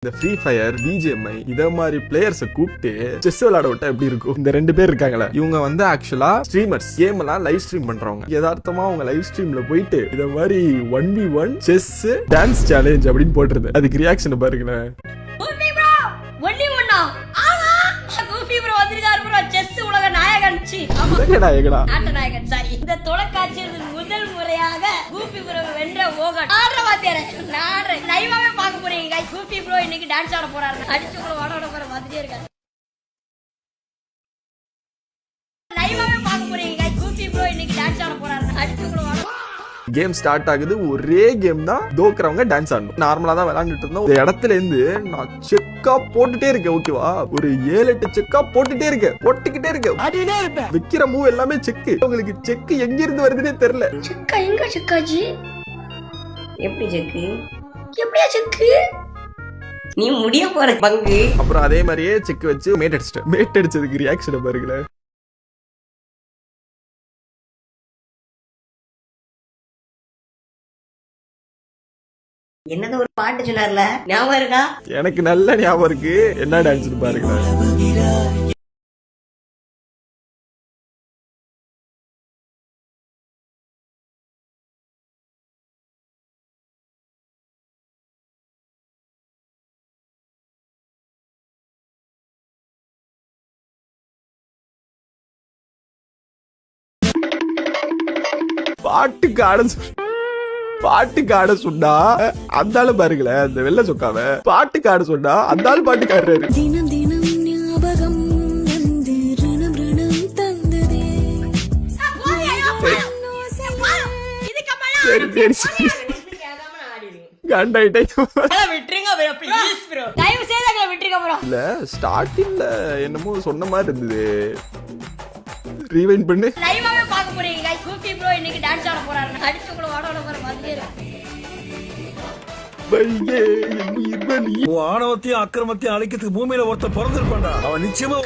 இந்த free fire BGMI இத மாதிரி பிளேயர்ஸை கூப்பிட்டு செஸ் விளையாட விட்டா எப்படி இருக்கும்? இந்த 2 பேர் இருக்காங்களா, இவங்க வந்து ஆக்சுவலா ஸ்ட்ரீமர்ஸ், கேம் எல்லாம் லைவ் ஸ்ட்ரீம் பண்றவங்க. யதார்த்தமா அவங்க லைவ் ஸ்ட்ரீம்ல போயிட்டு இத மாதிரி 1v1 செஸ் டான்ஸ் சேலஞ்ச் அப்படின்னு போட்டுருது. அதுக்கு ரியாக்ஷன் பாருங்களேன். இந்த தொலைக்காட்சியில் முதல் முறையாக கூபி ப்ரோ வென்ற ஓகன் லைவாவே பார்க்க போறீங்க. கூபி ப்ரோ இன்னைக்கு டான்ஸ் ஆட போறாரு. அடிச்சுக்குள்ள வாட போற மாதிரியே இருக்காரு. லைவாவே பார்க்க போறீங்க. கூபி ப்ரோ இன்னைக்கு டான்ஸ் ஆட போறாரு. அடிச்சுக்குள்ள வாட. கேம் ஸ்டார்ட் ஆகுது. ஒரே கேம் தான், தோக்குறவங்க டான்ஸ் ஆடணும். நார்மலா தான் விளையாண்டுட்டு இருந்தோம். ஒரு இடத்துல இருந்து நான் செக்கா போட்டுட்டே இருக்கேன். ஓகேவா, ஒரு 7-8 செக்கா போட்டுட்டே இருக்கேன், போட்டுக்கிட்டே இருக்கேன். வைக்கிற மூவ் எல்லாமே செக்கு. உங்களுக்கு செக்கு எங்க இருந்து வருதுன்னே தெரியல. செக்கா எங்க செக்காஜி? எப்படி செக்கு? எப்படியா செக்கு? நீ முடிய போற பங்கு. அப்புறம் அதே மாதிரியே செக் வச்சு மேட் அடிச்சிட்டேன். மேட் அடிச்சதுக்கு ரியாக்ஷன் பாருங்களேன். என்னது ஒரு பாட்டு சொன்னார்ல, ஞாபகம் இருக்கா? எனக்கு நல்ல ஞாபகம் இருக்கு. என்ன டான்ஸ் பாருங்க. பாட்டுக்கு ஆட சொன்னா அந்த ஆளு பாருங்களேன், அந்த வெள்ள சொக்காவ பாட்டுக்கு ஆட சொன்னா அந்த ஆளு பாட்டுக்கு ஆடுறாரு. தினம் தினம் ஞாபகம் வந்து ரணம் ரணம் தந்ததே. சரி சரி கண்டாயிட்டே. இல்ல ஸ்டார்டிங்ல என்னமோ சொன்ன மாதிரி இருந்தது. ரீவைண்ட் பண்ணு. லைவாவே பார்க்க போறீங்க. கூபி ப்ரோ இன்னைக்கு டான்ஸ் ஆட போறாரு. அடிச்சுக்குள்ள வாட போற மாதிரியே இருக்கு. ஆணவத்தையும் அக்கிரமத்தையும் அழிக்கிறதுக்கு பூமியில ஒருத்தர் பிறந்திருப்பான்டா. அவன் நிச்சயமா